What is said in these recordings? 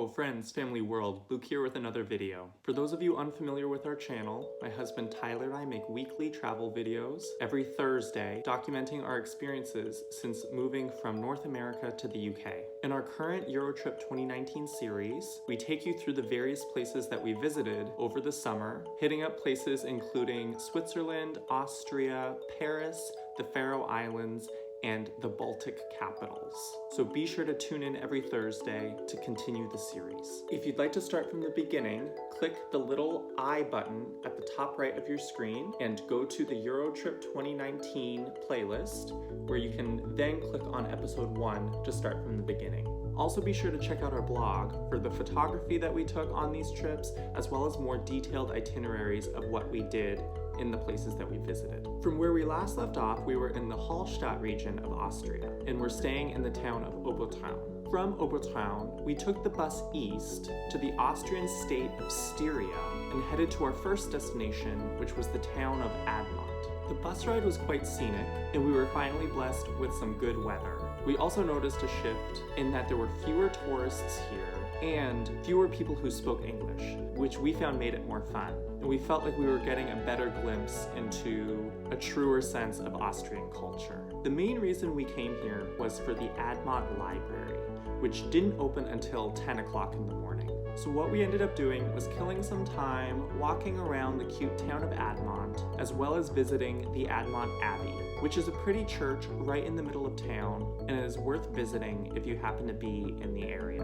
friends, family world, Luke here with another video. For those of you unfamiliar with our channel, my husband Tyler and I make weekly travel videos every Thursday documenting our experiences since moving from North America to the UK. In our current Eurotrip 2019 series, we take you through the various places that we visited over the summer, hitting up places including Switzerland, Austria, Paris, the Faroe Islands, and the Baltic capitals. So be sure to tune in every Thursday to continue the series. If you'd like to start from the beginning, click the little I button at the top right of your screen and go to the Eurotrip 2019 playlist, where you can then click on episode 1 to start from the beginning. Also be sure to check out our blog for the photography that we took on these trips, as well as more detailed itineraries of what we did in the places that we visited. From where we last left off, we were in the Hallstatt region of Austria, and we're staying in the town of Obertraun. From Obertraun, we took the bus east to the Austrian state of Styria and headed to our first destination, which was the town of Admont. The bus ride was quite scenic, and we were finally blessed with some good weather. We also noticed a shift in that there were fewer tourists here and fewer people who spoke English, which we found made it more fun. And we felt like we were getting a better glimpse into a truer sense of Austrian culture. The main reason we came here was for the Admont Library, which didn't open until 10 o'clock in the morning. So what we ended up doing was killing some time walking around the cute town of Admont, as well as visiting the Admont Abbey, which is a pretty church right in the middle of town and it is worth visiting if you happen to be in the area.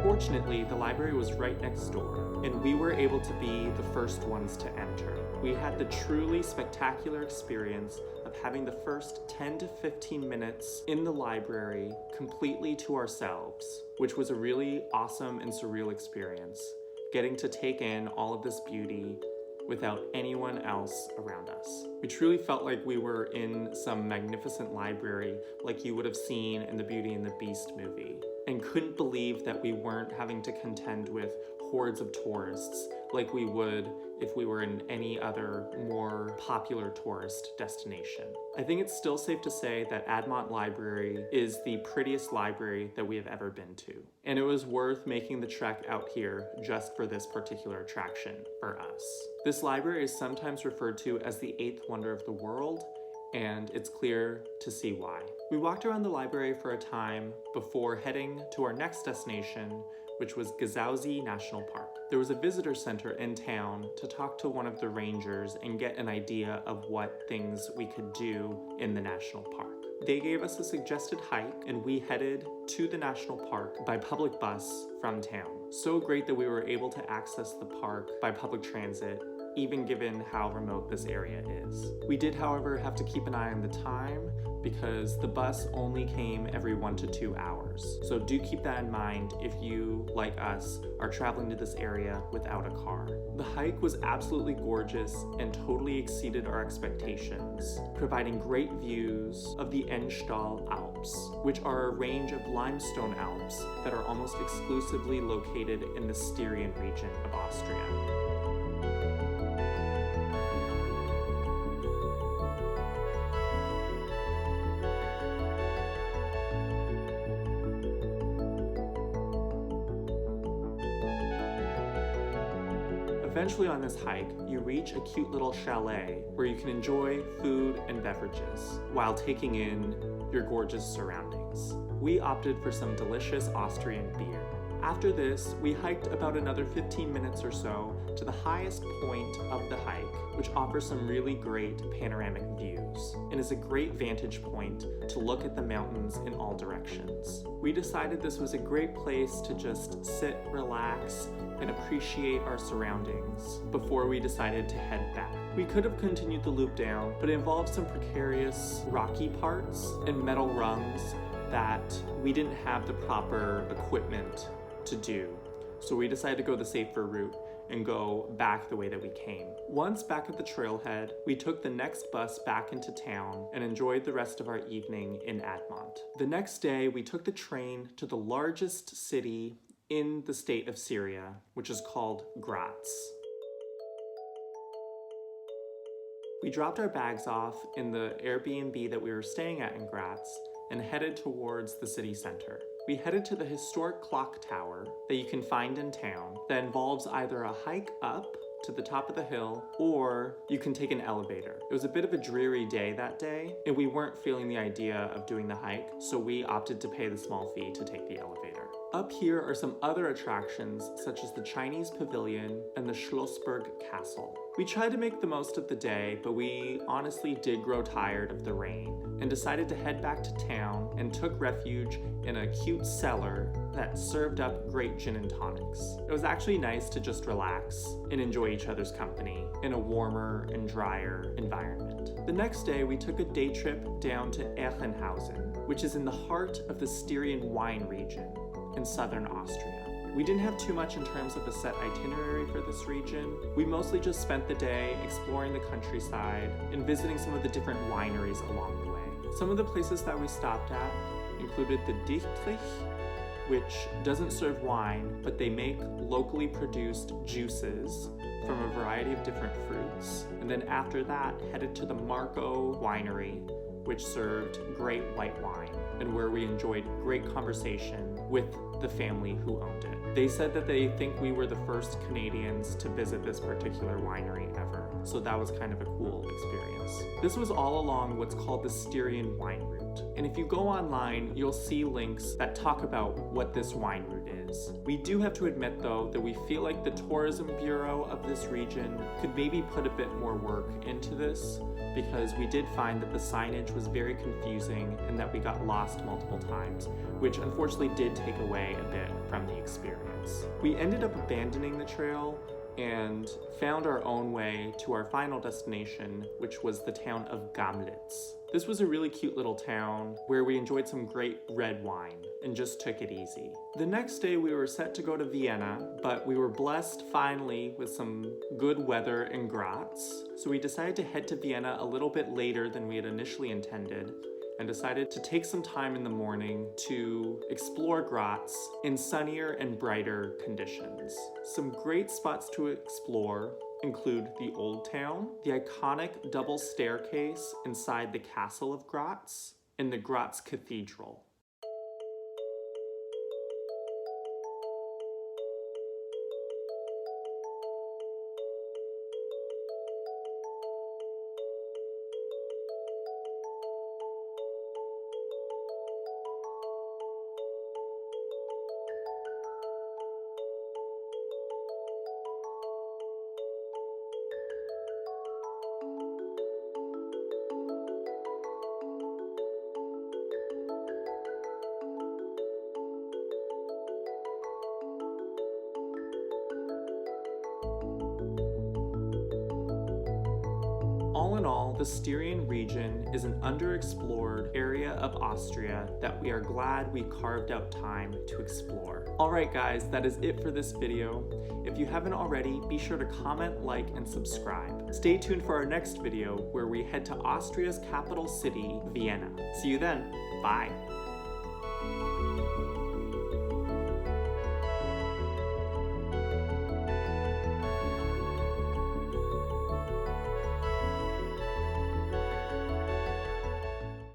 Fortunately, the library was right next door, and we were able to be the first ones to enter. We had the truly spectacular experience of having the first 10 to 15 minutes in the library completely to ourselves, which was a really awesome and surreal experience, getting to take in all of this beauty without anyone else around us. We truly felt like we were in some magnificent library like you would have seen in the Beauty and the Beast movie, and couldn't believe that we weren't having to contend with hordes of tourists like we would if we were in any other more popular tourist destination. I think it's still safe to say that Admont Library is the prettiest library that we have ever been to. And it was worth making the trek out here just for this particular attraction for us. This library is sometimes referred to as the 8th wonder of the world, and it's clear to see why. We walked around the library for a time before heading to our next destination, which was Gesausee National Park. There was a visitor center in town to talk to one of the rangers and get an idea of what things we could do in the national park. They gave us a suggested hike, and we headed to the national park by public bus from town. So great that we were able to access the park by public transit, even given how remote this area is. We did, however, have to keep an eye on the time because the bus only came every 1 to 2 hours. So do keep that in mind if you, like us, are traveling to this area without a car. The hike was absolutely gorgeous and totally exceeded our expectations, providing great views of the Ennstall Alps, which are a range of limestone Alps that are almost exclusively located in the Styrian region of Austria. Eventually on this hike, you reach a cute little chalet where you can enjoy food and beverages while taking in your gorgeous surroundings. We opted for some delicious Austrian beer. After this, we hiked about another 15 minutes or so to the highest point of the hike, which offers some really great panoramic views and is a great vantage point to look at the mountains in all directions. We decided this was a great place to just sit, relax, and appreciate our surroundings before we decided to head back. We could have continued the loop down, but it involved some precarious rocky parts and metal rungs that we didn't have the proper equipment to do. So we decided to go the safer route and go back the way that we came. Once back at the trailhead, we took the next bus back into town and enjoyed the rest of our evening in Admont. The next day, we took the train to the largest city in the state of Styria, which is called Graz. We dropped our bags off in the Airbnb that we were staying at in Graz and headed towards the city center. We headed to the historic clock tower that you can find in town that involves either a hike up to the top of the hill, or you can take an elevator. It was a bit of a dreary day that day, and we weren't feeling the idea of doing the hike, so we opted to pay the small fee to take the elevator. Up here are some other attractions, such as the Chinese Pavilion and the Schlossberg Castle. We tried to make the most of the day, but we honestly did grow tired of the rain and decided to head back to town and took refuge in a cute cellar that served up great gin and tonics. It was actually nice to just relax and enjoy each other's company in a warmer and drier environment. The next day, we took a day trip down to Echenhausen, which is in the heart of the Styrian wine region in southern Austria. We didn't have too much in terms of a set itinerary for this region. We mostly just spent the day exploring the countryside and visiting some of the different wineries along the way. Some of the places that we stopped at included the Dietrich, which doesn't serve wine, but they make locally produced juices from a variety of different fruits. And then after that, headed to the Marco Winery, which served great white wine and where we enjoyed great conversation with the family who owned it. They said that they think we were the first Canadians to visit this particular winery ever, so that was kind of a cool experience. This was all along what's called the Styrian wine route, and if you go online, you'll see links that talk about what this wine route is. We do have to admit though that we feel like the tourism bureau of this region could maybe put a bit more work into this, because we did find that the signage was very confusing and that we got lost multiple times, which unfortunately did take away a bit from the experience. We ended up abandoning the trail and found our own way to our final destination, which was the town of Gamlitz. This was a really cute little town where we enjoyed some great red wine and just took it easy. The next day we were set to go to Vienna, but we were blessed finally with some good weather in Graz. So we decided to head to Vienna a little bit later than we had initially intended and decided to take some time in the morning to explore Graz in sunnier and brighter conditions. Some great spots to explore include the Old Town, the iconic double staircase inside the Castle of Graz, and the Graz Cathedral. All in all, the Styrian region is an underexplored area of Austria that we are glad we carved out time to explore. Alright guys, that is it for this video. If you haven't already, be sure to comment, like, and subscribe. Stay tuned for our next video where we head to Austria's capital city, Vienna. See you then. Bye.